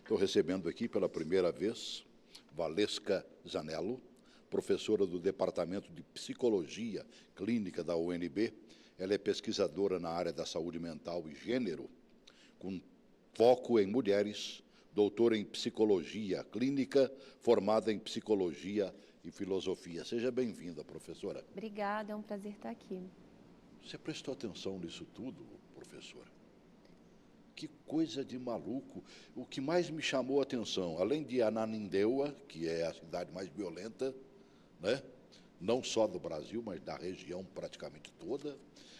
Estou recebendo aqui pela primeira vez Valesca Zanello, professora do Departamento de Psicologia Clínica da UNB. Ela é pesquisadora na área da saúde mental e gênero, com foco em mulheres, doutora em Psicologia Clínica, formada em Psicologia e Filosofia. Seja bem-vinda, professora. Obrigada, é um prazer estar aqui. Você prestou atenção nisso tudo, professora? Que coisa de maluco. O que mais me chamou a atenção, além de Ananindeua, que é a cidade mais violenta, né? Não só do Brasil, mas da região praticamente toda,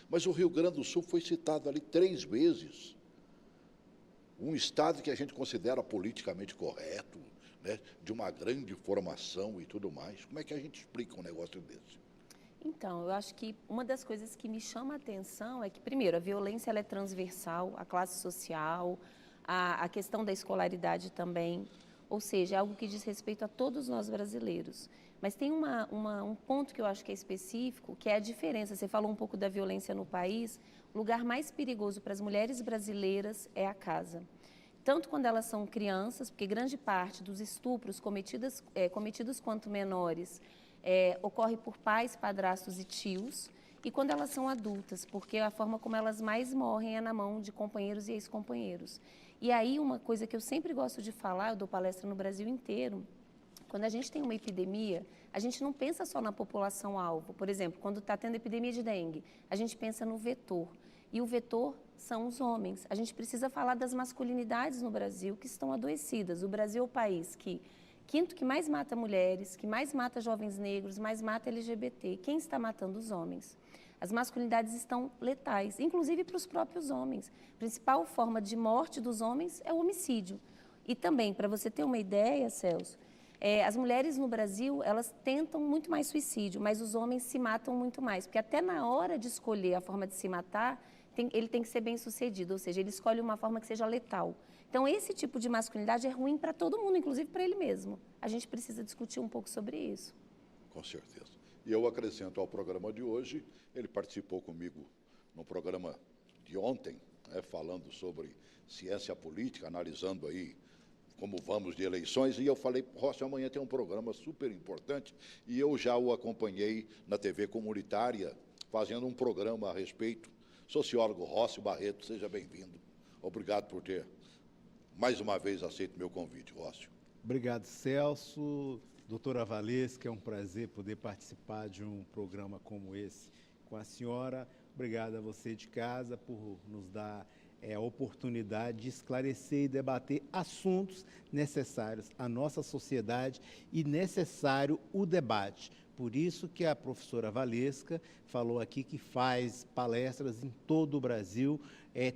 mas o Rio Grande do Sul foi citado ali 3 vezes. Um estado que a gente considera politicamente correto, né? De uma grande formação e tudo mais. Como é que a gente explica um negócio desse? Então, eu acho que uma das coisas que me chama a atenção é que, primeiro, a violência ela é transversal, a classe social, a questão da escolaridade também, ou seja, é algo que diz respeito a todos nós brasileiros. Mas tem um ponto que eu acho que é específico, que é a diferença. Você falou um pouco da violência no país. O lugar mais perigoso para as mulheres brasileiras é a casa. Tanto quando elas são crianças, porque grande parte dos estupros cometidos quanto menores ocorre por pais, padrastos e tios, e quando elas são adultas, porque a forma como elas mais morrem é na mão de companheiros e ex-companheiros. E aí uma coisa que eu sempre gosto de falar, eu dou palestra no Brasil inteiro, quando a gente tem uma epidemia, a gente não pensa só na população-alvo. Por exemplo, quando está tendo epidemia de dengue, a gente pensa no vetor. E o vetor são os homens. A gente precisa falar das masculinidades no Brasil que estão adoecidas. O Brasil é o país quinto que mais mata mulheres, que mais mata jovens negros, mais mata LGBT. Quem está matando os homens? As masculinidades estão letais, inclusive para os próprios homens. A principal forma de morte dos homens é o homicídio. E também, para você ter uma ideia, Celso, as mulheres no Brasil, elas tentam muito mais suicídio, mas os homens se matam muito mais, porque até na hora de escolher a forma de se matar, ele tem que ser bem sucedido, ou seja, ele escolhe uma forma que seja letal. Então, esse tipo de masculinidade é ruim para todo mundo, inclusive para ele mesmo. A gente precisa discutir um pouco sobre isso. Com certeza. E eu acrescento ao programa de hoje, ele participou comigo no programa de ontem, né, falando sobre ciência política, analisando aí como vamos de eleições, e eu falei, Rossi, amanhã tem um programa super importante, e eu já o acompanhei na TV comunitária, fazendo um programa a respeito. Sociólogo Rossi Barreto, seja bem-vindo. Obrigado por ter, mais uma vez, aceito meu convite, Rossi. Obrigado, Celso. Doutora Valesca, é um prazer poder participar de um programa como esse com a senhora. Obrigado a você de casa por nos dar a oportunidade de esclarecer e debater assuntos necessários à nossa sociedade e necessário o debate. Por isso que a professora Valesca falou aqui que faz palestras em todo o Brasil,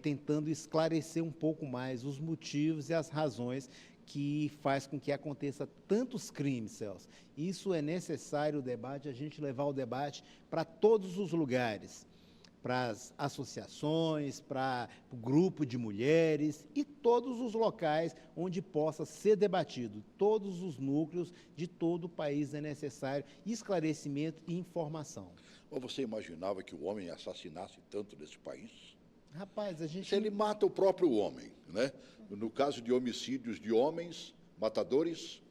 tentando esclarecer um pouco mais os motivos e as razões que faz com que aconteça tantos crimes, Celso. Isso é necessário o debate, a gente levar o debate para todos os lugares, para as associações, para o grupo de mulheres e todos os locais onde possa ser debatido. Todos os núcleos de todo o país é necessário esclarecimento e informação. Mas você imaginava que o homem assassinasse tanto nesse país? Rapaz, a gente... Se ele mata o próprio homem, né? No caso de homicídios de homens, matadores,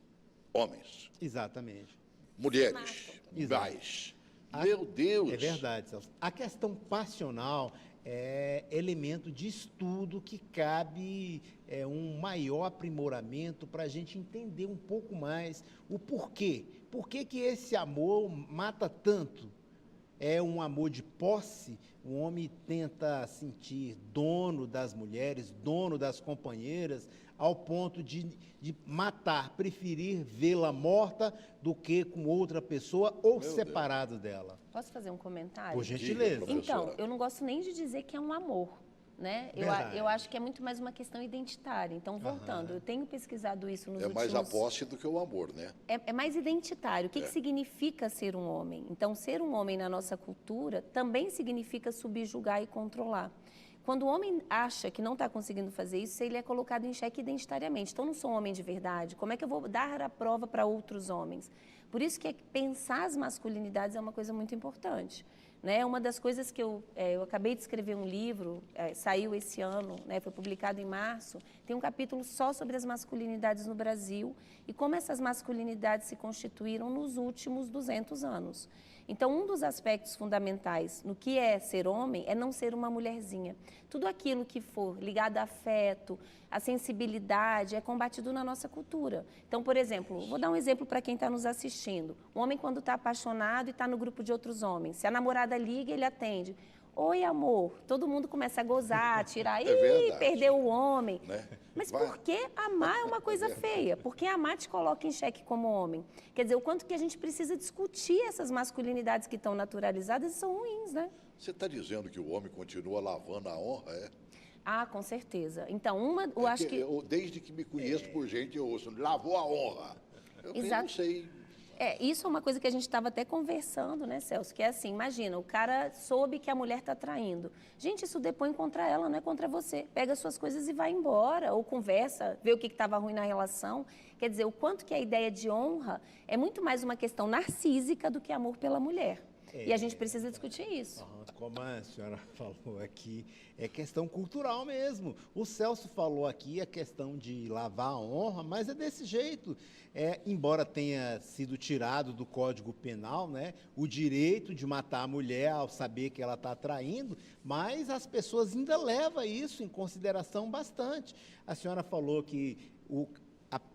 homens. Exatamente. Mulheres, mais. Meu Deus! É verdade, Celso. A questão passional é elemento de estudo que cabe um maior aprimoramento para a gente entender um pouco mais o porquê. Por que que esse amor mata tanto? É um amor de posse? O homem tenta sentir dono das mulheres, dono das companheiras, ao ponto de matar, preferir vê-la morta do que com outra pessoa ou separado dela. Posso fazer um comentário? Por gentileza. Então, eu não gosto nem de dizer que é um amor, né? Eu acho que é muito mais uma questão identitária. Então, voltando, eu tenho pesquisado isso nos últimos... É mais a posse do que o amor, né? É mais identitário. O que significa ser um homem? Então, ser um homem na nossa cultura também significa subjugar e controlar. Quando o homem acha que não está conseguindo fazer isso, ele é colocado em xeque identitariamente. Então, eu não sou um homem de verdade. Como é que eu vou dar a prova para outros homens? Por isso que pensar as masculinidades é uma coisa muito importante. Né? Uma das coisas que eu acabei de escrever um livro, saiu esse ano, né, foi publicado em março, tem um capítulo só sobre as masculinidades no Brasil e como essas masculinidades se constituíram nos últimos 200 anos. Então, um dos aspectos fundamentais no que é ser homem é não ser uma mulherzinha. Tudo aquilo que for ligado a afeto, a sensibilidade, é combatido na nossa cultura. Então, por exemplo, vou dar um exemplo para quem está nos assistindo. Um homem, quando está apaixonado e está no grupo de outros homens, se a namorada liga, ele atende. Oi, amor. Todo mundo começa a gozar, tirar, ih, perdeu o homem. Né? Mas por que amar é uma coisa feia? Porque amar te coloca em xeque como homem. Quer dizer, o quanto que a gente precisa discutir essas masculinidades que estão naturalizadas e são ruins, né? Você está dizendo que o homem continua lavando a honra, é? Ah, com certeza. Então, eu acho que... Desde que me conheço por gente, eu ouço, lavou a honra. Eu não sei... Isso é uma coisa que a gente estava até conversando, né, Celso? Que é assim, imagina, o cara soube que a mulher está traindo. Gente, isso depõe contra ela, não é contra você. Pega suas coisas e vai embora, ou conversa, vê o que estava ruim na relação. Quer dizer, o quanto que a ideia de honra é muito mais uma questão narcísica do que amor pela mulher. E a gente precisa discutir isso. Como a senhora falou aqui, é questão cultural mesmo. O Celso falou aqui a questão de lavar a honra, mas é desse jeito. Embora tenha sido tirado do Código Penal, né, o direito de matar a mulher ao saber que ela está traindo, mas as pessoas ainda levam isso em consideração bastante. A senhora falou que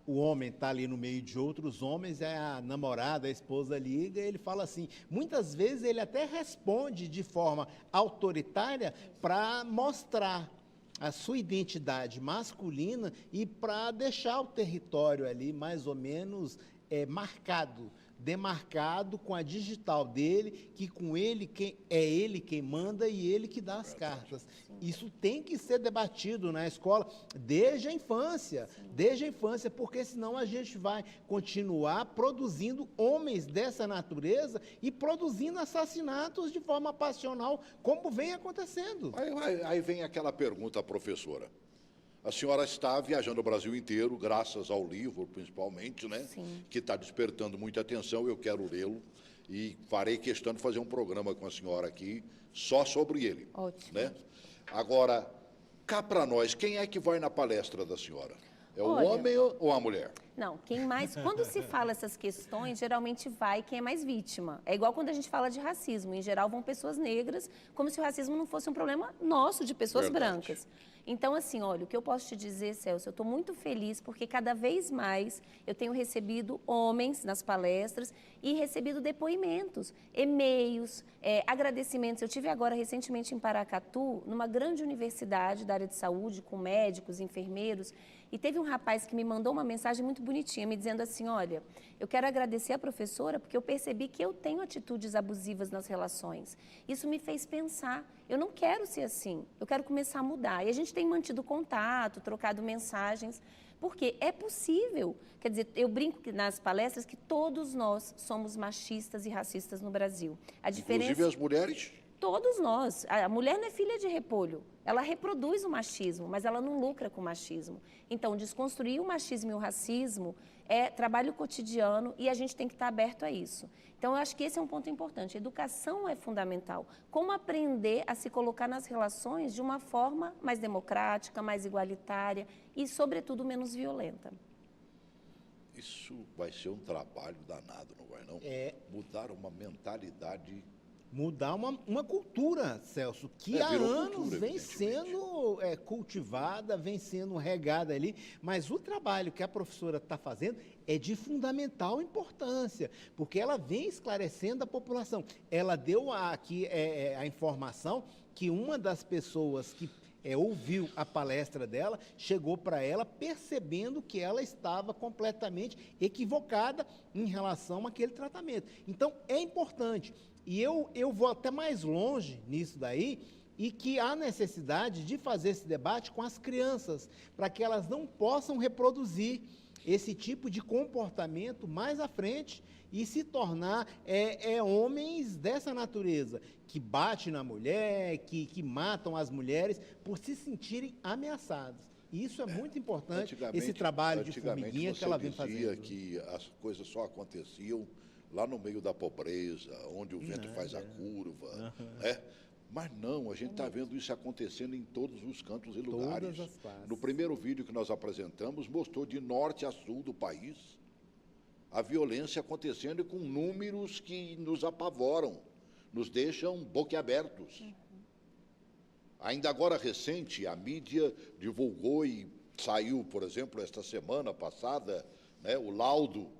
o homem está ali no meio de outros homens, a namorada, a esposa liga, e ele fala assim, muitas vezes ele até responde de forma autoritária para mostrar a sua identidade masculina e para deixar o território ali mais ou menos marcado, demarcado com a digital dele, que com ele é ele quem manda e ele que dá as cartas. Isso tem que ser debatido na escola desde a infância, porque senão a gente vai continuar produzindo homens dessa natureza e produzindo assassinatos de forma passional, como vem acontecendo. Aí vem aquela pergunta, professora. A senhora está viajando o Brasil inteiro, graças ao livro, principalmente, né? Sim. Que está despertando muita atenção, eu quero lê-lo e farei questão de fazer um programa com a senhora aqui, só sobre ele. Ótimo. Né? Agora, cá para nós, quem é que vai na palestra da senhora? É o Olha, homem ou a mulher? Não, quando se fala essas questões, geralmente vai quem é mais vítima. É igual quando a gente fala de racismo, em geral vão pessoas negras, como se o racismo não fosse um problema nosso, de pessoas brancas. Então, assim, olha, o que eu posso te dizer, Celso, eu estou muito feliz porque cada vez mais eu tenho recebido homens nas palestras e recebido depoimentos, e-mails, agradecimentos. Eu tive agora recentemente em Paracatu, numa grande universidade da área de saúde, com médicos, enfermeiros, e teve um rapaz que me mandou uma mensagem muito bonitinha, me dizendo assim, olha, eu quero agradecer a professora porque eu percebi que eu tenho atitudes abusivas nas relações. Isso me fez pensar, eu não quero ser assim, eu quero começar a mudar. E a gente tem mantido contato, trocado mensagens, porque é possível. Quer dizer, eu brinco nas palestras que todos nós somos machistas e racistas no Brasil. A diferença... Inclusive as mulheres? Todos nós. A mulher não é filha de repolho. Ela reproduz o machismo, mas ela não lucra com o machismo. Então, desconstruir o machismo e o racismo é trabalho cotidiano e a gente tem que estar aberto a isso. Então, eu acho que esse é um ponto importante. A educação é fundamental. Como aprender a se colocar nas relações de uma forma mais democrática, mais igualitária e, sobretudo, menos violenta. Isso vai ser um trabalho danado, não vai não? Mudar uma mentalidade... Mudar uma cultura, Celso, que há anos vem sendo cultivada, vem sendo regada ali, mas o trabalho que a professora está fazendo é de fundamental importância, porque ela vem esclarecendo a população. Ela deu aqui a informação que uma das pessoas que ouviu a palestra dela, chegou para ela percebendo que ela estava completamente equivocada em relação àquele tratamento. Então, é importante. E eu vou até mais longe nisso daí, e que há necessidade de fazer esse debate com as crianças, para que elas não possam reproduzir esse tipo de comportamento mais à frente e se tornar homens dessa natureza, que batem na mulher, que matam as mulheres por se sentirem ameaçados. E isso é muito importante, esse trabalho de formiguinha que ela vem fazendo. Antigamente você dizia que as coisas só aconteciam lá no meio da pobreza, onde o vento faz a curva, né? Mas não, a gente está vendo isso acontecendo em todos os cantos e lugares. Todas as classes. No primeiro vídeo que nós apresentamos, mostrou de norte a sul do país a violência acontecendo e com números que nos apavoram, nos deixam boquiabertos. Ainda agora recente, a mídia divulgou e saiu, por exemplo, esta semana passada, né, o laudo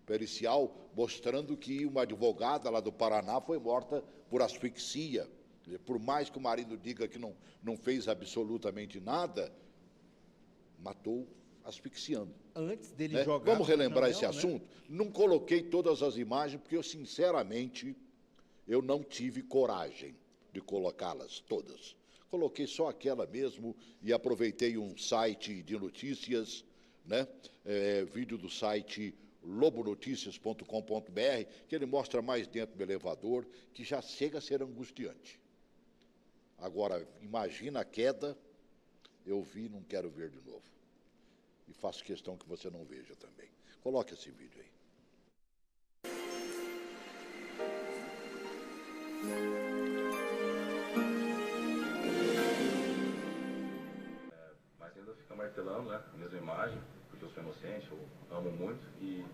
pericial mostrando que uma advogada lá do Paraná foi morta por asfixia. Por mais que o marido diga que não fez absolutamente nada, matou asfixiando. Antes dele Né? jogar... Vamos relembrar esse né? assunto? Não coloquei todas as imagens, porque eu, sinceramente, eu não tive coragem de colocá-las todas. Coloquei só aquela mesmo e aproveitei um site de notícias, né? Vídeo do site lobonoticias.com.br, que ele mostra mais dentro do elevador, que já chega a ser angustiante. Agora, imagina a queda, eu vi, não quero ver de novo. E faço questão que você não veja também. Coloque esse vídeo aí. Mas ainda fica martelando, né, a mesma imagem, porque eu sou inocente, eu amo muito e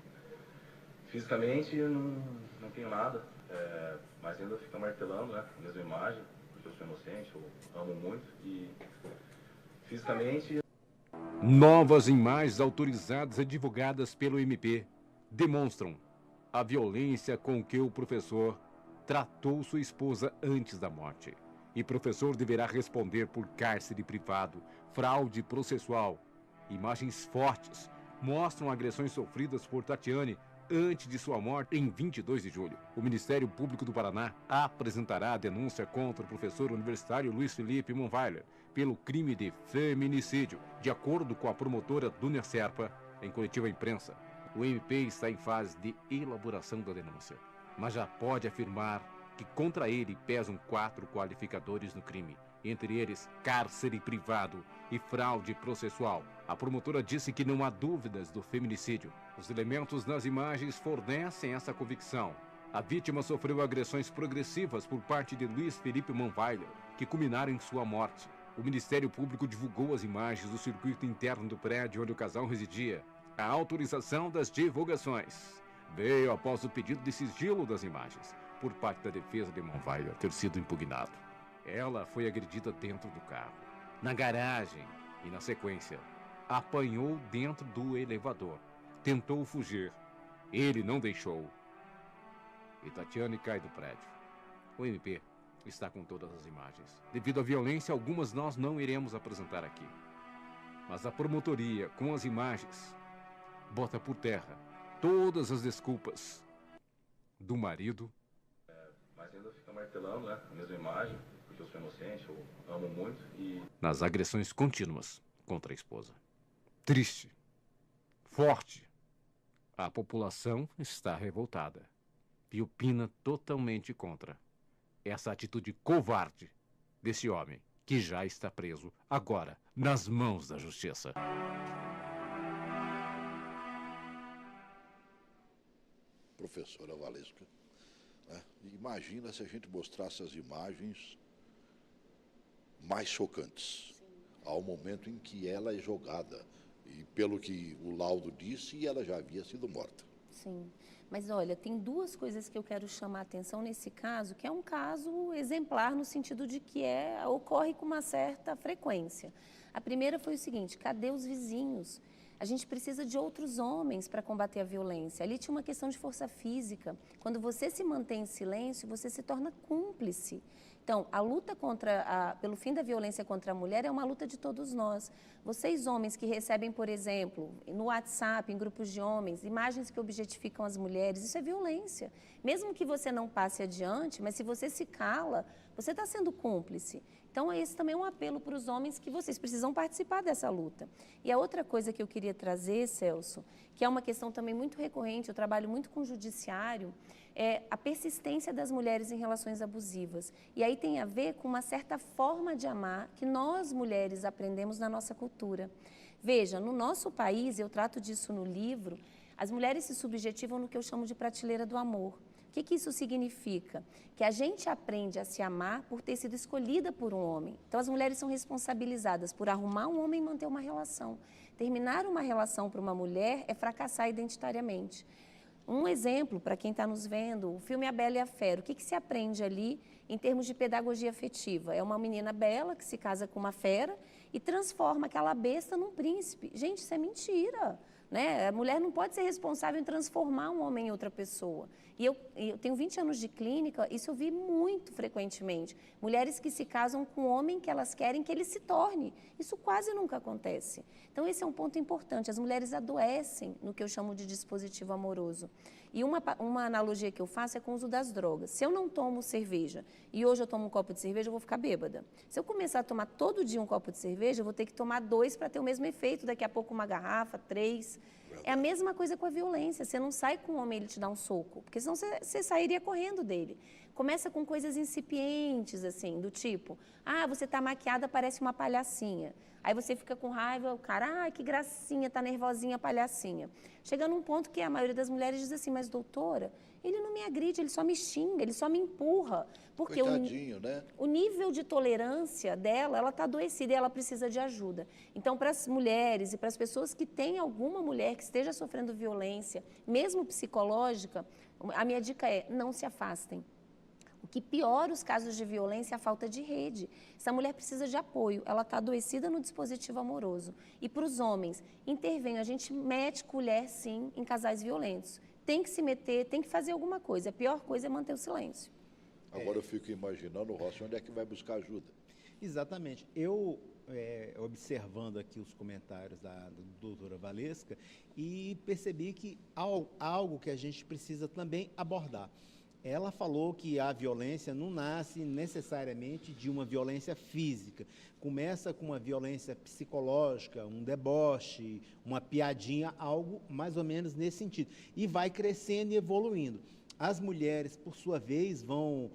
fisicamente eu não tenho nada, mas ainda fica martelando, né, a mesma imagem, porque eu sou inocente, eu amo muito e fisicamente... Novas imagens autorizadas e divulgadas pelo MP demonstram a violência com que o professor tratou sua esposa antes da morte. E professor deverá responder por cárcere privado, fraude processual. Imagens fortes mostram agressões sofridas por Tatiane antes de sua morte em 22 de julho. O Ministério Público do Paraná apresentará a denúncia contra o professor universitário Luiz Felipe Monweiler pelo crime de feminicídio. De acordo com a promotora Dunia Serpa, em coletiva à imprensa, o MP está em fase de elaboração da denúncia, mas já pode afirmar que contra ele pesam 4 qualificadores no crime, entre eles cárcere privado e fraude processual. A promotora disse que não há dúvidas do feminicídio. Os elementos nas imagens fornecem essa convicção. A vítima sofreu agressões progressivas por parte de Luiz Felipe Monweiler, que culminaram em sua morte. O Ministério Público divulgou as imagens do circuito interno do prédio onde o casal residia. A autorização das divulgações veio após o pedido de sigilo das imagens por parte da defesa de Monweiler ter sido impugnado. Ela foi agredida dentro do carro, na garagem e, na sequência, apanhou dentro do elevador. Tentou fugir. Ele não deixou. E Tatiane cai do prédio. O MP está com todas as imagens. Devido à violência, algumas nós não iremos apresentar aqui. Mas a promotoria, com as imagens, bota por terra todas as desculpas do marido. Mas ainda fica martelando, né, a mesma imagem, porque eu sou inocente, eu amo muito e... Nas agressões contínuas contra a esposa. Triste. Forte. A população está revoltada e opina totalmente contra essa atitude covarde desse homem, que já está preso, agora, nas mãos da justiça. Professora Valesca, né? Imagina se a gente mostrasse as imagens mais chocantes, ao momento em que ela é jogada. E pelo que o laudo disse, ela já havia sido morta. Sim, mas olha, tem duas coisas que eu quero chamar a atenção nesse caso, que é um caso exemplar no sentido de que ocorre com uma certa frequência. A primeira foi o seguinte: cadê os vizinhos? A gente precisa de outros homens para combater a violência. Ali tinha uma questão de força física. Quando você se mantém em silêncio, você se torna cúmplice. Então, a luta pelo fim da violência contra a mulher é uma luta de todos nós. Vocês, homens, que recebem, por exemplo, no WhatsApp, em grupos de homens, imagens que objetificam as mulheres, isso é violência. Mesmo que você não passe adiante, mas se você se cala, você está sendo cúmplice. Então, esse também é um apelo para os homens, que vocês precisam participar dessa luta. E a outra coisa que eu queria trazer, Celso, que é uma questão também muito recorrente, eu trabalho muito com o judiciário, é a persistência das mulheres em relações abusivas. E aí tem a ver com uma certa forma de amar que nós, mulheres, aprendemos na nossa cultura. Veja, no nosso país, eu trato disso no livro, As mulheres se subjetivam no que eu chamo de prateleira do amor. O que isso significa? Que a gente aprende a se amar por ter sido escolhida por um homem. Então, as mulheres são responsabilizadas por arrumar um homem e manter uma relação. Terminar uma relação para uma mulher é fracassar identitariamente. Um exemplo, para quem está nos vendo, o filme A Bela e a Fera. O que se aprende ali em termos de pedagogia afetiva? É uma menina bela que se casa com uma fera e transforma aquela besta num príncipe. Gente, isso é mentira. Né? A mulher não pode ser responsável em transformar um homem em outra pessoa. E eu tenho 20 anos de clínica, isso eu vi muito frequentemente. Mulheres que se casam com um homem que elas querem que ele se torne. Isso quase nunca acontece. Então, esse é um ponto importante. As mulheres adoecem no que eu chamo de dispositivo amoroso. E uma analogia que eu faço é com o uso das drogas. Se eu não tomo cerveja e hoje eu tomo um copo de cerveja, eu vou ficar bêbada. Se eu começar a tomar todo dia um copo de cerveja, eu vou ter que tomar 2 para ter o mesmo efeito. Daqui a pouco uma garrafa, 3. É a mesma coisa com a violência. Você não sai com um homem e ele te dá um soco, porque senão você sairia correndo dele. Começa com coisas incipientes, assim, do tipo, você está maquiada, parece uma palhacinha. Aí você fica com raiva, o cara, que gracinha, tá nervosinha, palhacinha. Chega num ponto que a maioria das mulheres diz assim, mas doutora, ele não me agride, ele só me xinga, ele só me empurra. Porque né? O nível de tolerância dela, ela está adoecida e ela precisa de ajuda. Então, para as mulheres e para as pessoas que têm alguma mulher que esteja sofrendo violência, mesmo psicológica, a minha dica é, não se afastem. O que piora os casos de violência é a falta de rede. Essa mulher precisa de apoio, ela está adoecida no dispositivo amoroso. E para os homens, intervenham, a gente mete colher, sim, em casais violentos. Tem que se meter, tem que fazer alguma coisa. A pior coisa é manter o silêncio. Agora eu fico imaginando, Rossi, onde é que vai buscar ajuda? Exatamente. Eu, observando aqui os comentários da doutora Valesca, e percebi que há algo que a gente precisa também abordar. Ela falou que a violência não nasce necessariamente de uma violência física. Começa com uma violência psicológica, um deboche, uma piadinha, algo mais ou menos nesse sentido. E vai crescendo e evoluindo. As mulheres, por sua vez, vão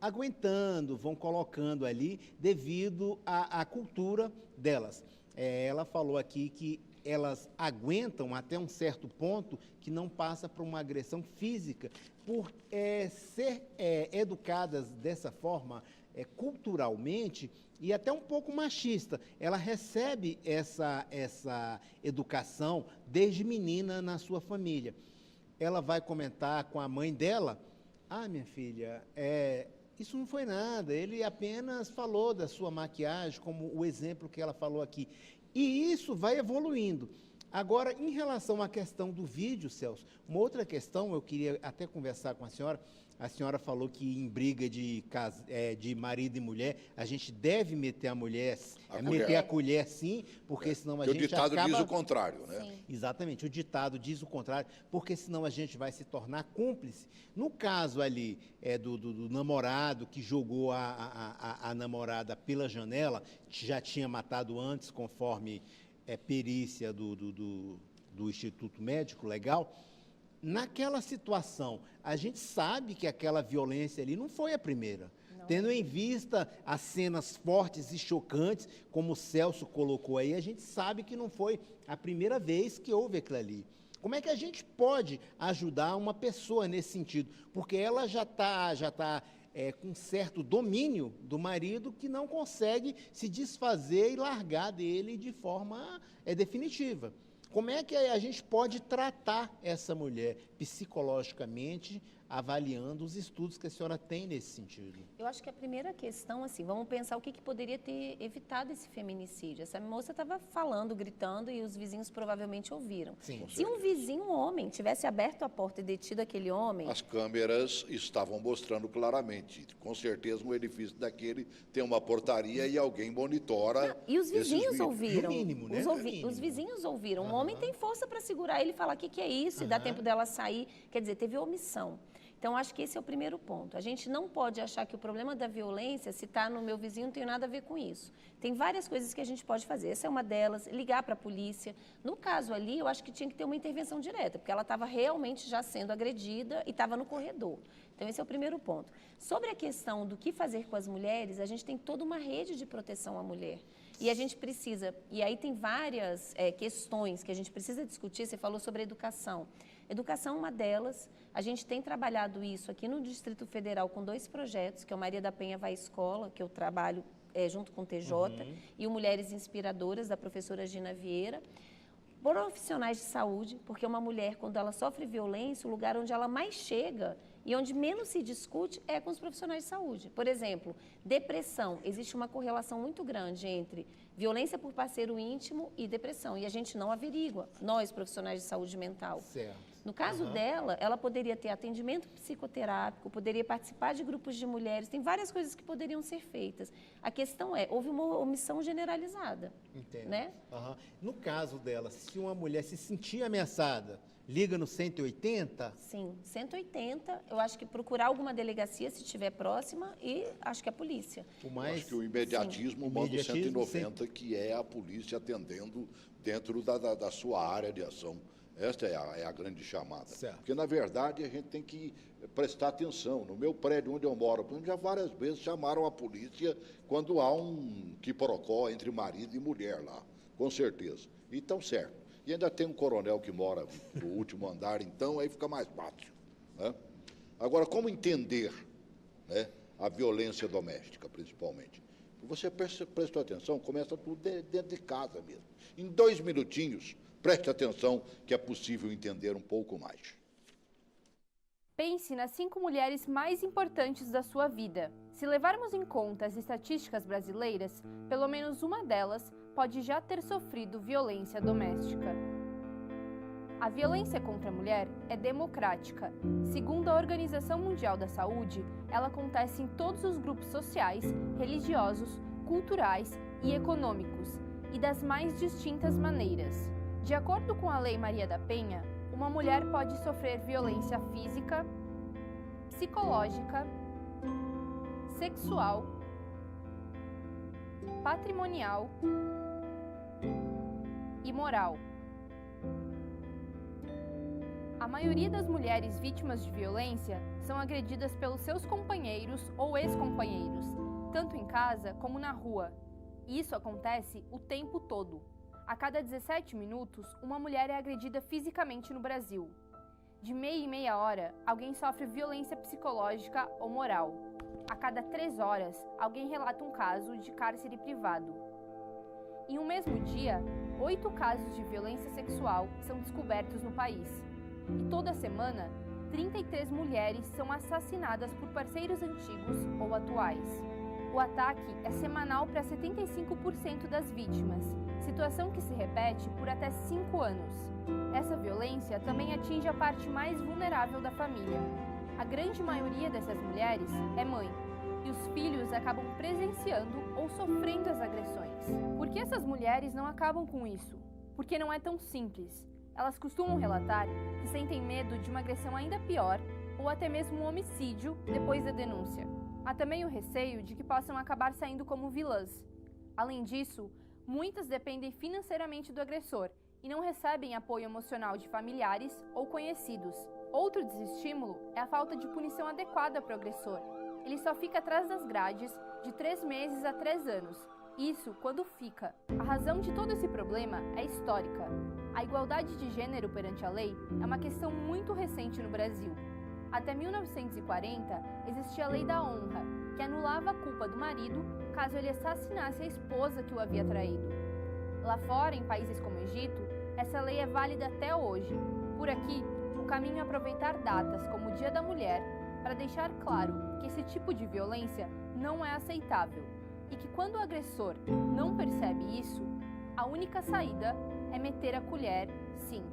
aguentando, vão colocando ali devido à cultura delas. Ela falou aqui que elas aguentam até um certo ponto que não passa por uma agressão física, por ser educadas dessa forma culturalmente e até um pouco machista. Ela recebe essa educação desde menina na sua família. Ela vai comentar com a mãe dela, minha filha, isso não foi nada, ele apenas falou da sua maquiagem, como o exemplo que ela falou aqui. E isso vai evoluindo. Agora, em relação à questão do vídeo, Celso, uma outra questão, eu queria até conversar com a senhora falou que em briga de marido e mulher, a gente deve meter a colher sim, porque senão a gente acaba... O ditado diz o contrário, né? Sim. Exatamente, o ditado diz o contrário, porque senão a gente vai se tornar cúmplice. No caso ali do namorado que jogou a namorada pela janela, já tinha matado antes, conforme perícia do Instituto Médico Legal. Naquela situação, a gente sabe que aquela violência ali não foi a primeira. Não. Tendo em vista as cenas fortes e chocantes, como o Celso colocou aí, a gente sabe que não foi a primeira vez que houve aquilo ali. Como é que a gente pode ajudar uma pessoa nesse sentido? Porque ela já está com certo domínio do marido que não consegue se desfazer e largar dele de forma definitiva. Como é que a gente pode tratar essa mulher psicologicamente, avaliando os estudos que a senhora tem nesse sentido? Eu acho que a primeira questão, assim, vamos pensar o que poderia ter evitado esse feminicídio. Essa moça estava falando, gritando, e os vizinhos provavelmente ouviram. Sim. Se um vizinho, um homem, tivesse aberto a porta e detido aquele homem... As câmeras estavam mostrando claramente. Com certeza um edifício daquele tem uma portaria e alguém monitora. E os vizinhos ouviram. No mínimo, né? Os vizinhos ouviram. Um homem tem força para segurar ele e falar o que é isso, e dá tempo dela sair. Quer dizer, teve omissão. Então, acho que esse é o primeiro ponto. A gente não pode achar que o problema da violência, se está no meu vizinho, não tem nada a ver com isso. Tem várias coisas que a gente pode fazer. Essa é uma delas, ligar para a polícia. No caso ali, eu acho que tinha que ter uma intervenção direta, porque ela estava realmente já sendo agredida e estava no corredor. Então, esse é o primeiro ponto. Sobre a questão do que fazer com as mulheres, a gente tem toda uma rede de proteção à mulher. E a gente precisa, e aí tem várias questões que a gente precisa discutir. Você falou sobre a educação. Educação é uma delas. A gente tem trabalhado isso aqui no Distrito Federal com 2 projetos, que é o Maria da Penha Vai à Escola, que eu trabalho junto com o TJ, e o Mulheres Inspiradoras, da professora Gina Vieira. Profissionais de saúde, porque uma mulher, quando ela sofre violência, o lugar onde ela mais chega e onde menos se discute é com os profissionais de saúde. Por exemplo, depressão. Existe uma correlação muito grande entre violência por parceiro íntimo e depressão, e a gente não averigua, nós, profissionais de saúde mental. Certo. No caso dela, ela poderia ter atendimento psicoterápico, poderia participar de grupos de mulheres, tem várias coisas que poderiam ser feitas. A questão é, houve uma omissão generalizada. Entendo. Né? No caso dela, se uma mulher se sentir ameaçada, liga no 180? Sim, 180, eu acho que procurar alguma delegacia se estiver próxima e acho que a polícia. Acho que o imediatismo manda o 190, que é a polícia atendendo dentro da sua área de ação. Esta é a grande chamada. Certo. Porque, na verdade, a gente tem que prestar atenção. No meu prédio onde eu moro, já várias vezes chamaram a polícia quando há um quiprocó entre marido e mulher lá, com certeza. E estão certo. E ainda tem um coronel que mora no último andar, então aí fica mais fácil. Né? Agora, como entender, né, a violência doméstica, principalmente? Você prestou atenção, começa tudo dentro de casa mesmo. Em 2 minutinhos, preste atenção que é possível entender um pouco mais. Pense nas 5 mulheres mais importantes da sua vida. Se levarmos em conta as estatísticas brasileiras, pelo menos uma delas pode já ter sofrido violência doméstica. A violência contra a mulher é democrática. Segundo a Organização Mundial da Saúde, ela acontece em todos os grupos sociais, religiosos, culturais e econômicos, e das mais distintas maneiras. De acordo com a Lei Maria da Penha, uma mulher pode sofrer violência física, psicológica, sexual, patrimonial e moral. A maioria das mulheres vítimas de violência são agredidas pelos seus companheiros ou ex-companheiros, tanto em casa como na rua. E isso acontece o tempo todo. A cada 17 minutos, uma mulher é agredida fisicamente no Brasil. De meia em meia hora, alguém sofre violência psicológica ou moral. A cada 3 horas, alguém relata um caso de cárcere privado. Em um mesmo dia, 8 casos de violência sexual são descobertos no país. E toda semana, 33 mulheres são assassinadas por parceiros antigos ou atuais. O ataque é semanal para 75% das vítimas, situação que se repete por até 5 anos. Essa violência também atinge a parte mais vulnerável da família. A grande maioria dessas mulheres é mãe, e os filhos acabam presenciando ou sofrendo as agressões. Por que essas mulheres não acabam com isso? Porque não é tão simples. Elas costumam relatar que sentem medo de uma agressão ainda pior ou até mesmo um homicídio depois da denúncia. Há também o receio de que possam acabar saindo como vilãs. Além disso, muitas dependem financeiramente do agressor e não recebem apoio emocional de familiares ou conhecidos. Outro desestímulo é a falta de punição adequada para o agressor. Ele só fica atrás das grades de 3 meses a 3 anos. Isso quando fica. A razão de todo esse problema é histórica. A igualdade de gênero perante a lei é uma questão muito recente no Brasil. Até 1940, existia a Lei da Honra, que anulava a culpa do marido caso ele assassinasse a esposa que o havia traído. Lá fora, em países como o Egito, essa lei é válida até hoje. Por aqui, o caminho é aproveitar datas como o Dia da Mulher para deixar claro que esse tipo de violência não é aceitável e que quando o agressor não percebe isso, a única saída é meter a colher, sim.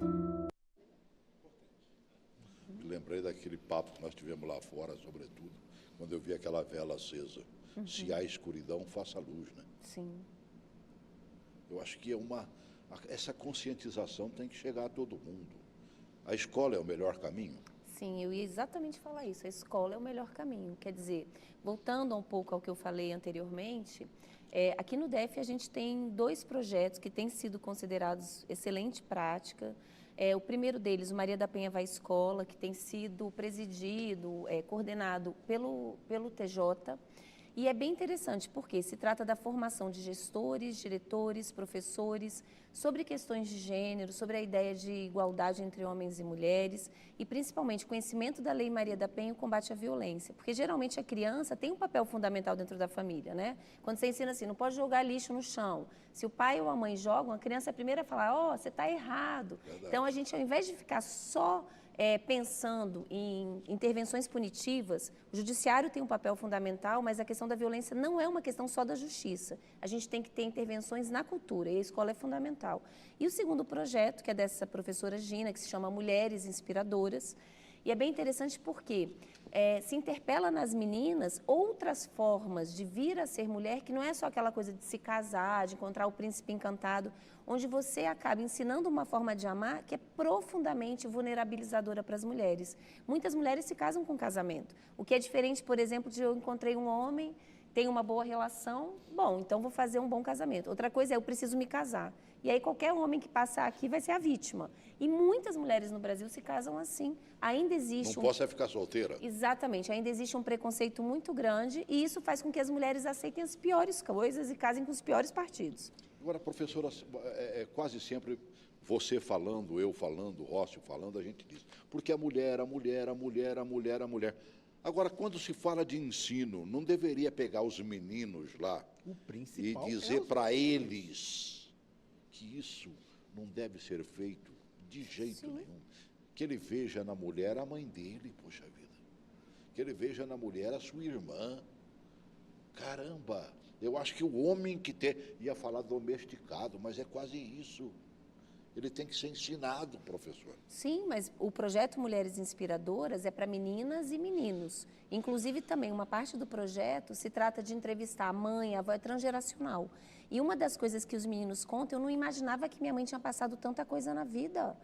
Lembrei daquele papo que nós tivemos lá fora, sobretudo, quando eu vi aquela vela acesa. Se há escuridão, faça luz, né? Sim. Eu acho que essa conscientização tem que chegar a todo mundo. A escola é o melhor caminho? Sim, eu ia exatamente falar isso. A escola é o melhor caminho. Quer dizer, voltando um pouco ao que eu falei anteriormente, aqui no DF a gente tem 2 projetos que têm sido considerados excelente prática. O primeiro deles, o Maria da Penha Vai à Escola, que tem sido presidido, coordenado pelo TJ. E é bem interessante, porque se trata da formação de gestores, diretores, professores, sobre questões de gênero, sobre a ideia de igualdade entre homens e mulheres e, principalmente, conhecimento da Lei Maria da Penha e o combate à violência. Porque, geralmente, a criança tem um papel fundamental dentro da família, né? Quando você ensina assim, não pode jogar lixo no chão. Se o pai ou a mãe jogam, a criança é a primeira a falar, você está errado. Verdade. Então, a gente, ao invés de ficar só pensando em intervenções punitivas, o judiciário tem um papel fundamental, mas a questão da violência não é uma questão só da justiça. A gente tem que ter intervenções na cultura, e a escola é fundamental. E o segundo projeto, que é dessa professora Gina, que se chama Mulheres Inspiradoras, e é bem interessante porque se interpela nas meninas outras formas de vir a ser mulher, que não é só aquela coisa de se casar, de encontrar o príncipe encantado, onde você acaba ensinando uma forma de amar que é profundamente vulnerabilizadora para as mulheres. Muitas mulheres se casam com casamento, o que é diferente, por exemplo, de eu encontrei um homem, tenho uma boa relação, bom, então vou fazer um bom casamento. Outra coisa é eu preciso me casar. E aí qualquer homem que passar aqui vai ser a vítima. E muitas mulheres no Brasil se casam assim. Ainda existe Não posso ficar solteira. Exatamente. Ainda existe um preconceito muito grande e isso faz com que as mulheres aceitem as piores coisas e casem com os piores partidos. Agora, professora, quase sempre você falando, eu falando, Rócio falando, a gente diz, porque a mulher. Agora, quando se fala de ensino, não deveria pegar os meninos lá e dizer para eles que isso não deve ser feito de jeito nenhum. Que ele veja na mulher a mãe dele, poxa vida. Que ele veja na mulher a sua irmã. Caramba, eu acho que o homem que tem... Ia falar domesticado, mas é quase isso. Ele tem que ser ensinado, professor. Sim, mas o projeto Mulheres Inspiradoras é para meninas e meninos. Inclusive, também, uma parte do projeto se trata de entrevistar a mãe, a avó, é transgeracional. E uma das coisas que os meninos contam, eu não imaginava que minha mãe tinha passado tanta coisa na vida.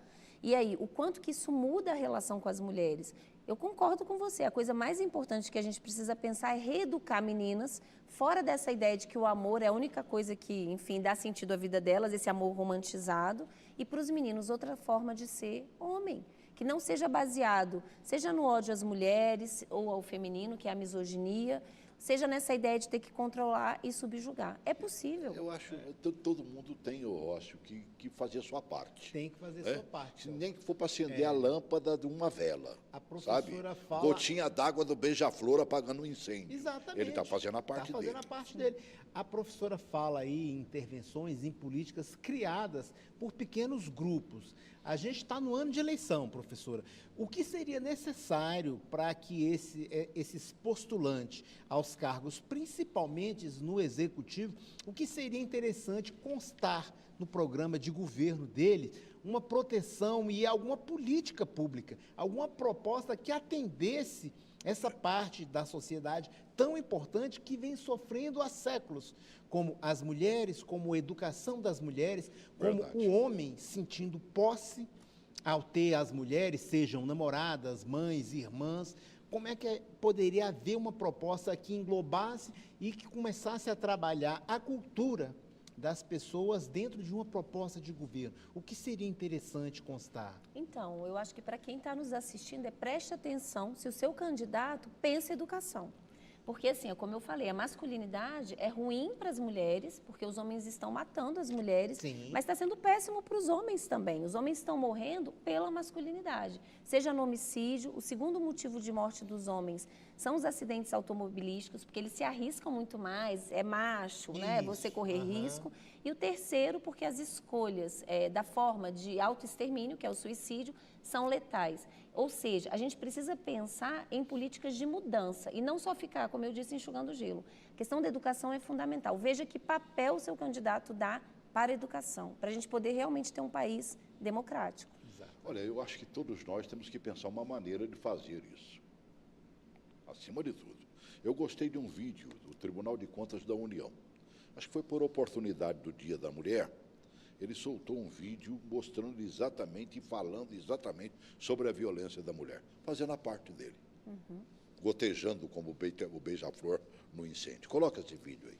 E aí, o quanto que isso muda a relação com as mulheres? Eu concordo com você, a coisa mais importante que a gente precisa pensar é reeducar meninas, fora dessa ideia de que o amor é a única coisa que, enfim, dá sentido à vida delas, esse amor romantizado, e para os meninos outra forma de ser homem, que não seja baseado, seja no ódio às mulheres ou ao feminino, que é a misoginia, seja nessa ideia de ter que controlar e subjugar. É possível. Eu acho que todo mundo tem, Rócio, que fazer a sua parte. Tem que fazer a sua parte. Se nem que for para acender a lâmpada de uma vela. A professora fala... Gotinha d'água do beija-flor apagando um incêndio. Exatamente. Ele está fazendo a parte dele. Está fazendo a parte dele. A professora fala aí em intervenções, em políticas criadas por pequenos grupos. A gente está no ano de eleição, professora. O que seria necessário para que esses postulantes aos cargos, principalmente no executivo, o que seria interessante constar no programa de governo deles, uma proteção e alguma política pública, alguma proposta que atendesse essa parte da sociedade tão importante que vem sofrendo há séculos, como as mulheres, como a educação das mulheres, como o homem sentindo posse ao ter as mulheres, sejam namoradas, mães, irmãs. Como é que poderia haver uma proposta que englobasse e que começasse a trabalhar a cultura das pessoas dentro de uma proposta de governo? O que seria interessante constar? Então, eu acho que para quem está nos assistindo, preste atenção se o seu candidato pensa educação. Porque, assim, como eu falei, a masculinidade é ruim para as mulheres, porque os homens estão matando as mulheres, Sim. mas está sendo péssimo para os homens também. Os homens estão morrendo pela masculinidade. Seja no homicídio, o segundo motivo de morte dos homens são os acidentes automobilísticos, porque eles se arriscam muito mais, é macho, né? Você correr risco. E o terceiro, porque as escolhas da forma de autoextermínio, que é o suicídio, são letais. Ou seja, a gente precisa pensar em políticas de mudança e não só ficar, como eu disse, enxugando gelo. A questão da educação é fundamental. Veja que papel o seu candidato dá para a educação, para a gente poder realmente ter um país democrático. Olha, eu acho que todos nós temos que pensar uma maneira de fazer isso. Acima de tudo. Eu gostei de um vídeo do Tribunal de Contas da União. Acho que foi por oportunidade do Dia da Mulher. Ele soltou um vídeo mostrando exatamente e falando exatamente sobre a violência da mulher, fazendo a parte dele, gotejando como o beija-flor no incêndio. Coloca esse vídeo aí.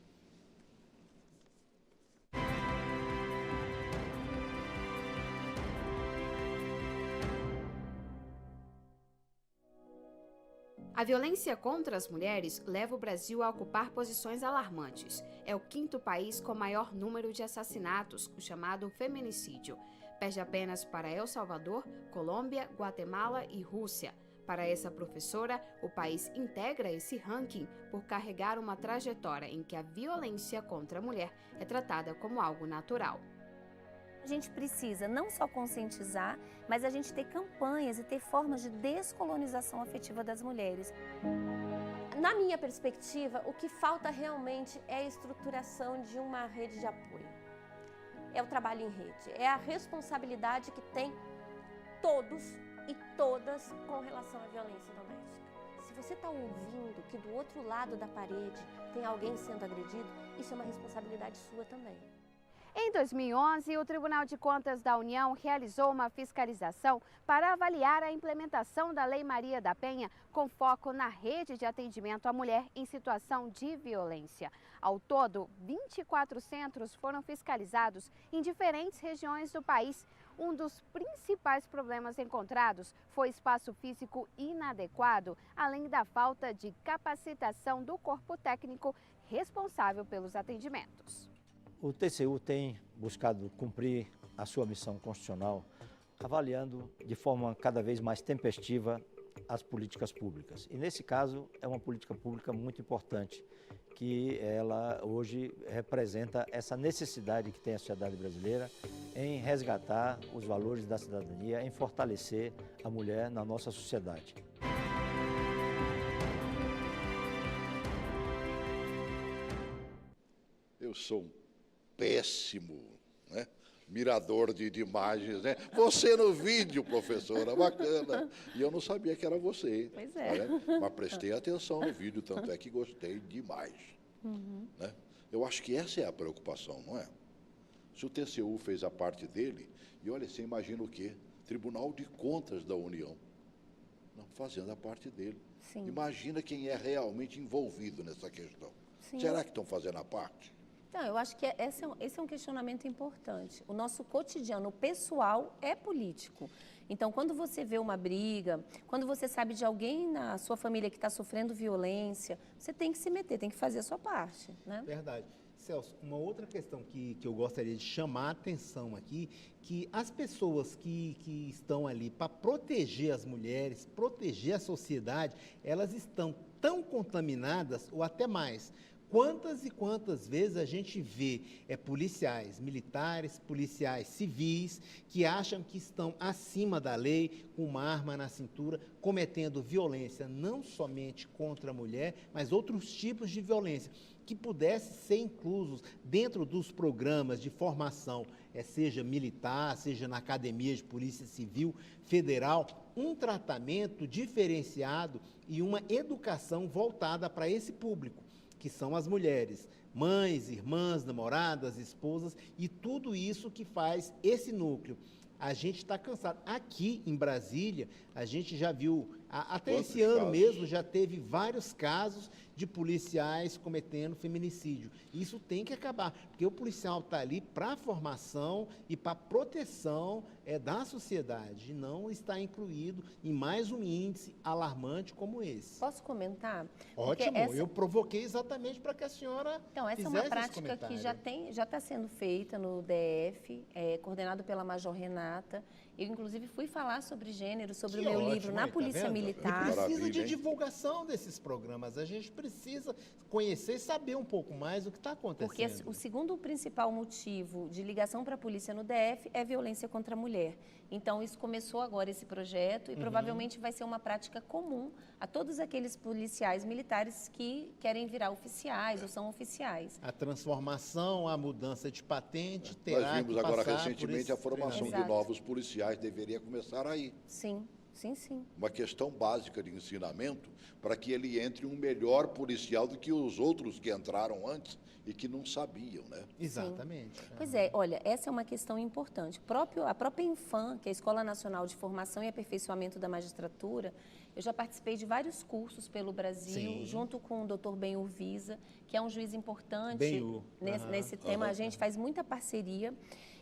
A A violência contra as mulheres leva o Brasil a ocupar posições alarmantes. É o 5º país com maior número de assassinatos, o chamado feminicídio. Perde apenas para El Salvador, Colômbia, Guatemala e Rússia. Para essa professora, o país integra esse ranking por carregar uma trajetória em que a violência contra a mulher é tratada como algo natural. A gente precisa não só conscientizar, mas a gente ter campanhas e ter formas de descolonização afetiva das mulheres. Na minha perspectiva, o que falta realmente é a estruturação de uma rede de apoio. É o trabalho em rede, é a responsabilidade que tem todos e todas com relação à violência doméstica. Se você está ouvindo que do outro lado da parede tem alguém sendo agredido, isso é uma responsabilidade sua também. Em 2011, o Tribunal de Contas da União realizou uma fiscalização para avaliar a implementação da Lei Maria da Penha com foco na rede de atendimento à mulher em situação de violência. Ao todo, 24 centros foram fiscalizados em diferentes regiões do país. Um dos principais problemas encontrados foi espaço físico inadequado, além da falta de capacitação do corpo técnico responsável pelos atendimentos. O TCU tem buscado cumprir a sua missão constitucional, avaliando de forma cada vez mais tempestiva as políticas públicas. E nesse caso é uma política pública muito importante, que ela hoje representa essa necessidade que tem a sociedade brasileira em resgatar os valores da cidadania, em fortalecer a mulher na nossa sociedade. Eu sou um péssimo, né, mirador de imagens, né? Você no vídeo, professora, bacana. E eu não sabia que era você. Pois é. Né? Mas prestei atenção no vídeo, tanto é que gostei demais. Né? Eu acho que essa é a preocupação, não é? Se o TCU fez a parte dele, e olha, você imagina o quê? Tribunal de Contas da União, não fazendo a parte dele. Sim. Imagina quem é realmente envolvido nessa questão. Sim. Será que estão fazendo a parte? Então, eu acho que esse é um questionamento importante. O nosso cotidiano pessoal é político. Então, quando você vê uma briga, quando você sabe de alguém na sua família que está sofrendo violência, você tem que se meter, tem que fazer a sua parte, né? Verdade. Celso, uma outra questão que eu gostaria de chamar a atenção aqui, que as pessoas que estão ali para proteger as mulheres, proteger a sociedade, elas estão tão contaminadas, ou até mais. Quantas e quantas vezes a gente vê policiais militares, policiais civis, que acham que estão acima da lei, com uma arma na cintura, cometendo violência não somente contra a mulher, mas outros tipos de violência, que pudessem ser inclusos dentro dos programas de formação, seja militar, seja na Academia de Polícia Civil Federal, um tratamento diferenciado e uma educação voltada para esse público, que são as mulheres, mães, irmãs, namoradas, esposas, e tudo isso que faz esse núcleo. A gente está cansado. Aqui em Brasília, a gente já viu, até esse ano mesmo, já teve vários casos de policiais cometendo feminicídio. Isso tem que acabar, porque o policial está ali para a formação e para a proteção da sociedade, e não está incluído em mais um índice alarmante como esse. Posso comentar? Ótimo, eu provoquei exatamente para que a senhora Então, essa é uma prática que já está sendo feita no DF, coordenado pela Major Renata. Eu, inclusive, fui falar sobre gênero, sobre o meu livro na Polícia Militar. E precisa de divulgação desses programas. A gente precisa conhecer e saber um pouco mais o que está acontecendo. Porque o segundo principal motivo de ligação para a polícia no DF é violência contra a mulher. Então, isso começou agora, esse projeto, e provavelmente vai ser uma prática comum a todos aqueles policiais militares que querem virar oficiais ou são oficiais. A transformação, a mudança de patente terá que passar. Nós vimos agora recentemente a formação de novos policiais, deveria começar aí. Sim, sim, sim. Uma questão básica de ensinamento para que ele entre um melhor policial do que os outros que entraram antes e que não sabiam, né? Exatamente. Pois é, olha, essa é uma questão importante. A própria Infam, que é a Escola Nacional de Formação e Aperfeiçoamento da Magistratura, eu já participei de vários cursos pelo Brasil, junto com o Dr. Benhur Visa, que é um juiz importante nesse tema. A gente faz muita parceria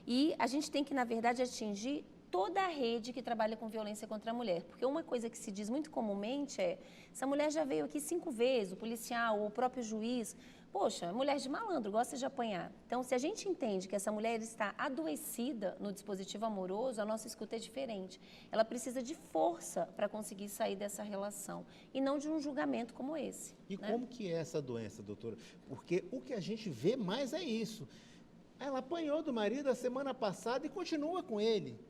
e a gente tem que, na verdade, atingir toda a rede que trabalha com violência contra a mulher. Porque uma coisa que se diz muito comumente é, essa mulher já veio aqui 5 vezes, o policial ou o próprio juiz, poxa, mulher de malandro, gosta de apanhar. Então, se a gente entende que essa mulher está adoecida no dispositivo amoroso, a nossa escuta é diferente. Ela precisa de força para conseguir sair dessa relação e não de um julgamento como esse. E né? como que é essa doença, doutora? Porque o que a gente vê mais é isso. Ela apanhou do marido a semana passada e continua com ele.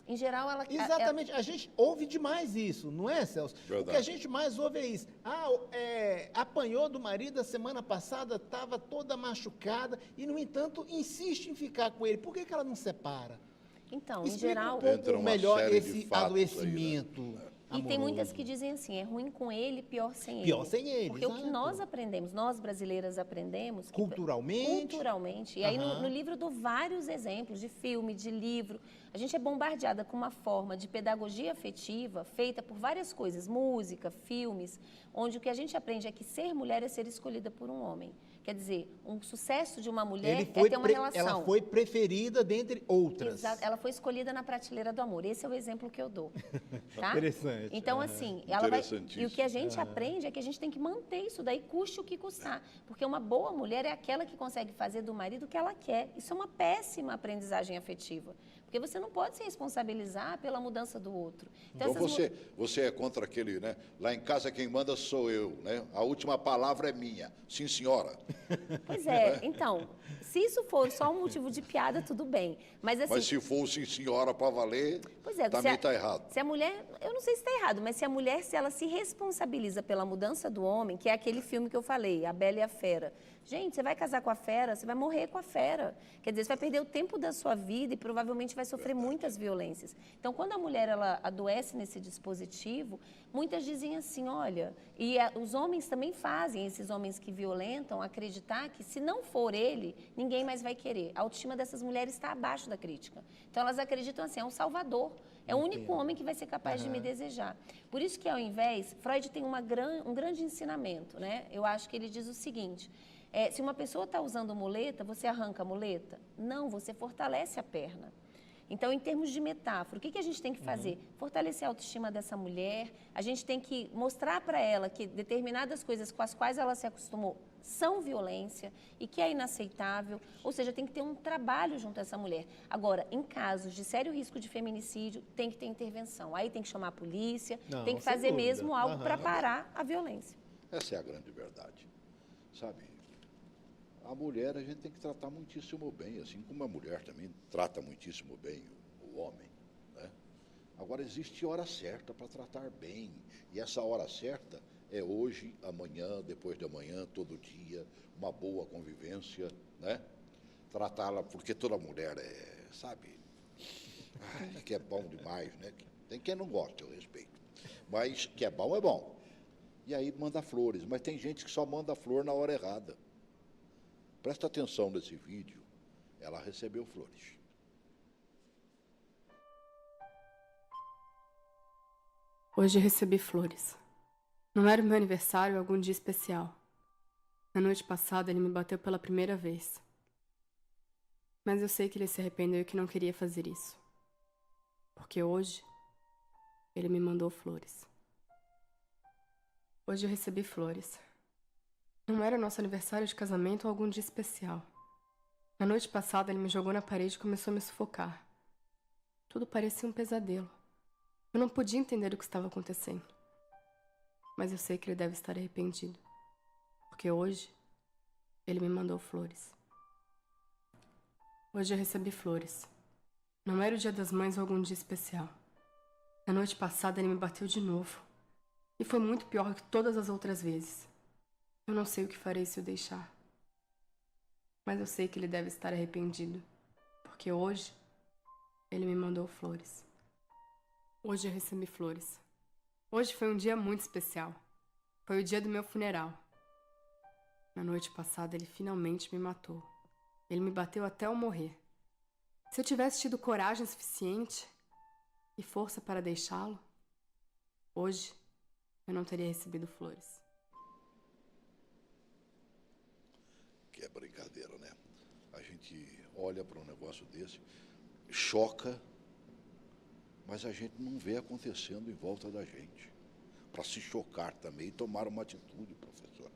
Em geral, ela... Exatamente. A gente ouve demais isso, não é, Celso? Verdade. O que a gente mais ouve é isso. Apanhou do marido a semana passada, estava toda machucada e, no entanto, insiste em ficar com ele. Por que ela não separa? Então, Explica em geral... um pouco melhor série de esse fatos adoecimento. aí, né? E tem muitas que dizem assim, é ruim com ele, pior sem ele. Pior sem ele, Porque o que exato. nós aprendemos, nós brasileiras aprendemos... Culturalmente? Culturalmente. E aí no livro eu dou vários exemplos de filme, de livro. A gente é bombardeada com uma forma de pedagogia afetiva feita por várias coisas, música, filmes, onde o que a gente aprende é que ser mulher é ser escolhida por um homem. Quer dizer, um sucesso de uma mulher é ter uma relação. Ela foi preferida dentre outras. Exato, ela foi escolhida na prateleira do amor. Esse é o exemplo que eu dou. Tá? Interessante. Então, assim, e o que a gente aprende é que a gente tem que manter isso daí, custe o que custar. Porque uma boa mulher é aquela que consegue fazer do marido o que ela quer. Isso é uma péssima aprendizagem afetiva. Porque você não pode se responsabilizar pela mudança do outro. Então você é contra aquele, né? Lá em casa quem manda sou eu, né? A última palavra é minha. Sim, senhora. Pois é, então, se isso for só um motivo de piada, tudo bem. Mas, assim, Se for sim, senhora para valer, pois é, também está errado. Se a mulher, eu não sei se está errado, mas se a mulher, se ela se responsabiliza pela mudança do homem, que é aquele filme que eu falei, A Bela e a Fera. Gente, você vai casar com a fera, você vai morrer com a fera. Quer dizer, você vai perder o tempo da sua vida e provavelmente vai sofrer muitas violências. Então, quando a mulher ela adoece nesse dispositivo, muitas dizem assim, olha, os homens também fazem, esses homens que violentam, acreditar que se não for ele, ninguém mais vai querer. A autoestima dessas mulheres está abaixo da crítica. Então, elas acreditam assim, é um salvador. É o único homem que vai ser capaz de me desejar. Por isso que, ao invés, Freud tem um grande ensinamento, né? Eu acho que ele diz o seguinte, se uma pessoa está usando muleta, você arranca a muleta? Não, você fortalece a perna. Então, em termos de metáfora, o que a gente tem que fazer? Fortalecer a autoestima dessa mulher, a gente tem que mostrar para ela que determinadas coisas com as quais ela se acostumou são violência e que é inaceitável, ou seja, tem que ter um trabalho junto a essa mulher. Agora, em casos de sério risco de feminicídio, tem que ter intervenção. Aí tem que chamar a polícia, tem que fazer mesmo algo para parar a violência. Essa é a grande verdade. Sabe, a mulher a gente tem que tratar muitíssimo bem, assim como a mulher também trata muitíssimo bem o homem, né? Agora, existe hora certa para tratar bem, e essa hora certa é hoje, amanhã, depois de amanhã, todo dia, uma boa convivência, né? Tratá-la, porque toda mulher sabe, que é bom demais, né? Tem quem não gosta, eu respeito, mas que é bom. E aí manda flores, mas tem gente que só manda flor na hora errada. Presta atenção nesse vídeo, ela recebeu flores. Hoje recebi flores. Não era o meu aniversário ou algum dia especial. Na noite passada ele me bateu pela primeira vez. Mas eu sei que ele se arrependeu e que não queria fazer isso. Porque hoje ele me mandou flores. Hoje eu recebi flores. Não era nosso aniversário de casamento ou algum dia especial. Na noite passada ele me jogou na parede e começou a me sufocar. Tudo parecia um pesadelo. Eu não podia entender o que estava acontecendo. Mas eu sei que ele deve estar arrependido. Porque hoje ele me mandou flores. Hoje eu recebi flores. Não era o dia das mães ou algum dia especial. Na noite passada ele me bateu de novo. E foi muito pior que todas as outras vezes. Eu não sei o que farei se o deixar. Mas eu sei que ele deve estar arrependido. Porque hoje ele me mandou flores. Hoje eu recebi flores. Hoje foi um dia muito especial. Foi o dia do meu funeral. Na noite passada ele finalmente me matou. Ele me bateu até eu morrer. Se eu tivesse tido coragem suficiente e força para deixá-lo, hoje eu não teria recebido flores. Que é brincadeira, né? A gente olha para um negócio desse, choca, mas a gente não vê acontecendo em volta da gente. Para se chocar também e tomar uma atitude, professora.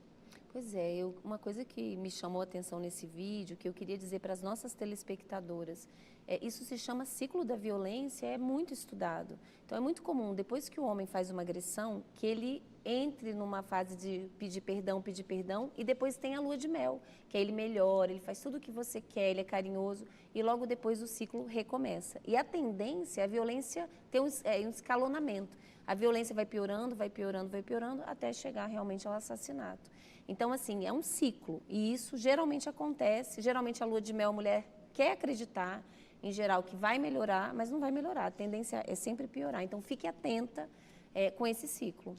Pois é, uma coisa que me chamou a atenção nesse vídeo, que eu queria dizer para as nossas telespectadoras, isso se chama ciclo da violência, é muito estudado. Então, é muito comum, depois que o homem faz uma agressão, que ele entre numa fase de pedir perdão, e depois tem a lua de mel, que aí ele melhora, ele faz tudo o que você quer, ele é carinhoso, e logo depois o ciclo recomeça. E a tendência, a violência tem um escalonamento. A violência vai piorando, até chegar realmente ao assassinato. Então, assim, é um ciclo, e isso geralmente acontece, geralmente a lua de mel, a mulher quer acreditar, em geral, que vai melhorar, mas não vai melhorar, a tendência é sempre piorar. Então, fique atenta com esse ciclo.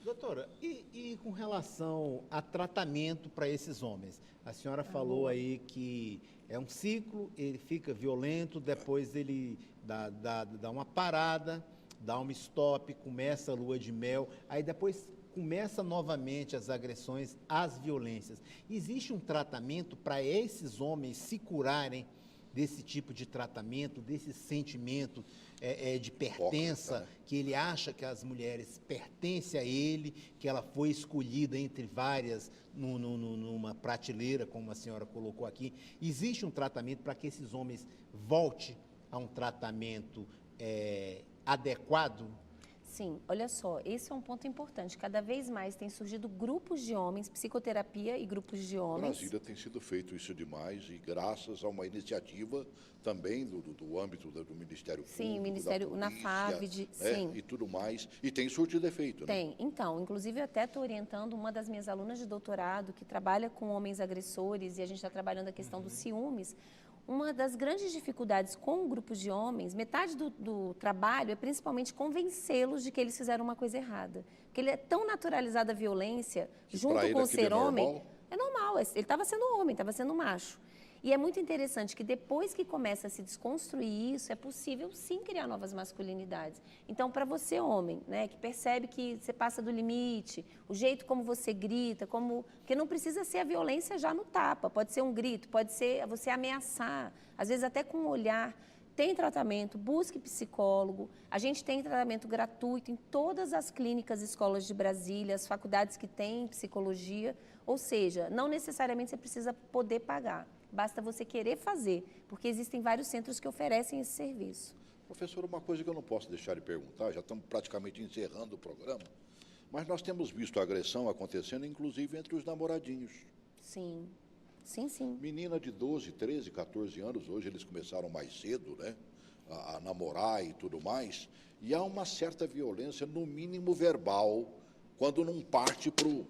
Doutora, e com relação a tratamento para esses homens? A senhora falou aí que é um ciclo, ele fica violento, depois ele dá uma parada, dá um stop, começa a lua de mel, aí depois começa novamente as agressões, as violências. Existe um tratamento para esses homens se curarem desse tipo de tratamento, desse sentimento de pertença, que ele acha que as mulheres pertencem a ele, que ela foi escolhida entre várias numa prateleira, como a senhora colocou aqui. Existe um tratamento para que esses homens voltem a um tratamento adequado? Sim, olha só, esse é um ponto importante. Cada vez mais tem surgido grupos de homens, psicoterapia e grupos de homens. Em Brasília tem sido feito isso demais e graças a uma iniciativa também do âmbito do Ministério Público, sim, o Ministério, da polícia, na FAVD, sim. E tudo mais. E tem surtido efeito, Tem. né? Então, inclusive eu até estou orientando uma das minhas alunas de doutorado que trabalha com homens agressores e a gente está trabalhando a questão dos ciúmes. Uma das grandes dificuldades com grupos de homens, metade do trabalho é principalmente convencê-los de que eles fizeram uma coisa errada. Porque ele é tão naturalizado a violência, junto com o ser homem, é normal, ele estava sendo homem, estava sendo macho. E é muito interessante que depois que começa a se desconstruir isso, é possível sim criar novas masculinidades. Então, para você, homem, né, que percebe que você passa do limite, o jeito como você grita, porque não precisa ser a violência já no tapa, pode ser um grito, pode ser você ameaçar, às vezes até com um olhar. Tem tratamento, busque psicólogo, a gente tem tratamento gratuito em todas as clínicas e escolas de Brasília, as faculdades que têm psicologia, ou seja, não necessariamente você precisa poder pagar. Basta você querer fazer, porque existem vários centros que oferecem esse serviço. Professora, uma coisa que eu não posso deixar de perguntar, já estamos praticamente encerrando o programa, mas nós temos visto a agressão acontecendo, inclusive, entre os namoradinhos. Sim, sim, sim. Menina de 12, 13, 14 anos, hoje eles começaram mais cedo, né, a namorar e tudo mais, e há uma certa violência, no mínimo verbal, quando não parte para o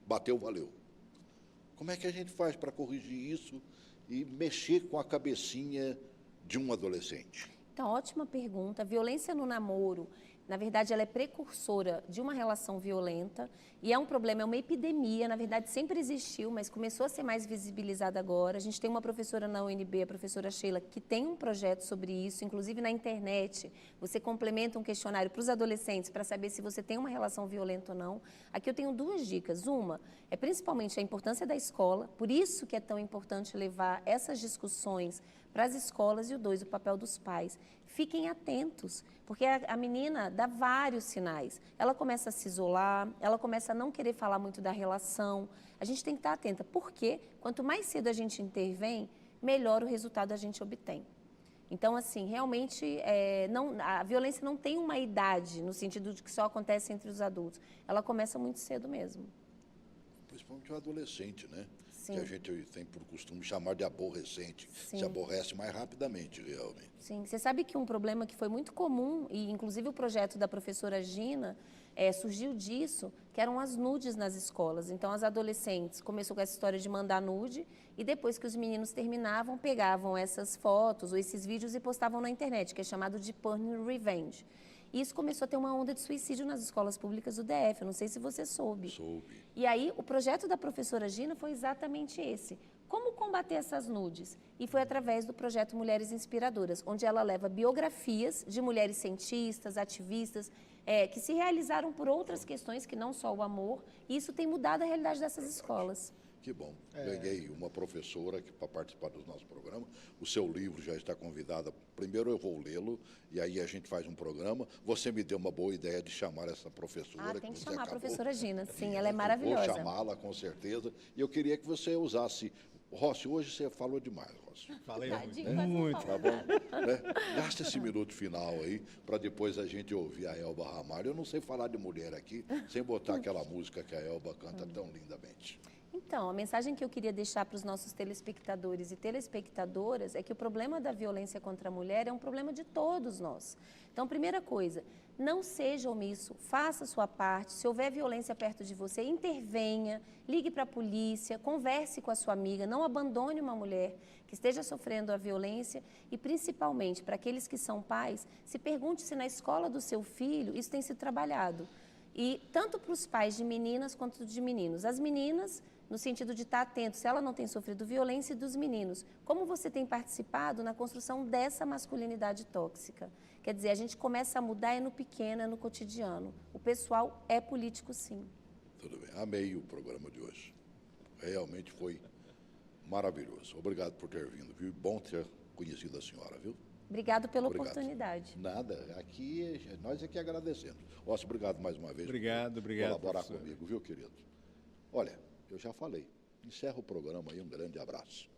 bateu, valeu. Como é que a gente faz para corrigir isso e mexer com a cabecinha de um adolescente? Então, ótima pergunta. A violência no namoro, na verdade, ela é precursora de uma relação violenta e é um problema, é uma epidemia. Na verdade, sempre existiu, mas começou a ser mais visibilizada agora. A gente tem uma professora na UNB, a professora Sheila, que tem um projeto sobre isso, inclusive na internet. Você complementa um questionário para os adolescentes para saber se você tem uma relação violenta ou não. Aqui eu tenho duas dicas. Uma é principalmente a importância da escola, por isso que é tão importante levar essas discussões para as escolas, e o dois, o papel dos pais. Fiquem atentos, porque a menina dá vários sinais. Ela começa a se isolar, ela começa a não querer falar muito da relação. A gente tem que estar atenta, porque quanto mais cedo a gente intervém, melhor o resultado a gente obtém. Então, assim, realmente, a violência não tem uma idade, no sentido de que só acontece entre os adultos. Ela começa muito cedo mesmo. Principalmente o adolescente, né? Sim. Que a gente tem por costume chamar de aborrecente. Sim. Se aborrece mais rapidamente, realmente. Sim, você sabe que um problema que foi muito comum, e inclusive o projeto da professora Gina surgiu disso, que eram as nudes nas escolas. Então, as adolescentes começou com essa história de mandar nude, e depois que os meninos terminavam, pegavam essas fotos ou esses vídeos e postavam na internet, que é chamado de porn revenge. E isso começou a ter uma onda de suicídio nas escolas públicas do DF, eu não sei se você soube. Soube. E aí, o projeto da professora Gina foi exatamente esse. Como combater essas nudes? E foi através do projeto Mulheres Inspiradoras, onde ela leva biografias de mulheres cientistas, ativistas, que se realizaram por outras questões que não só o amor, e isso tem mudado a realidade dessas escolas. Que bom. Ganhei uma professora para participar do nosso programa. O seu livro já está convidada. Primeiro eu vou lê-lo e aí a gente faz um programa. Você me deu uma boa ideia de chamar essa professora. Tem que você chamar a acabou. professora Gina, sim, ela é maravilhosa. Vou chamá-la, com certeza. E eu queria que você usasse... Rossi, hoje você falou demais, Rossi. Falei muito. Tá bom? Né? Gasta esse minuto final aí, para depois a gente ouvir a Elba Ramalho. Eu não sei falar de mulher aqui, sem botar aquela música que a Elba canta tão lindamente. Então, a mensagem que eu queria deixar para os nossos telespectadores e telespectadoras é que o problema da violência contra a mulher é um problema de todos nós. Então, primeira coisa, não seja omisso, faça a sua parte. Se houver violência perto de você, intervenha, ligue para a polícia, converse com a sua amiga, não abandone uma mulher que esteja sofrendo a violência e, principalmente, para aqueles que são pais, se pergunte se na escola do seu filho isso tem sido trabalhado. E tanto para os pais de meninas quanto de meninos. As meninas, no sentido de estar atento se ela não tem sofrido violência, e dos meninos. Como você tem participado na construção dessa masculinidade tóxica? Quer dizer, a gente começa a mudar no pequeno, no cotidiano. O pessoal é político, sim. Tudo bem. Amei o programa de hoje. Realmente foi maravilhoso. Obrigado por ter vindo, viu? Bom ter conhecido a senhora, viu? Obrigado pela oportunidade. Nada, aqui nós é que agradecemos. Ócio, obrigado mais uma vez. Obrigado. Colaborar professor. comigo, viu, querido? Olha, eu já falei. Encerra o programa aí, um grande abraço.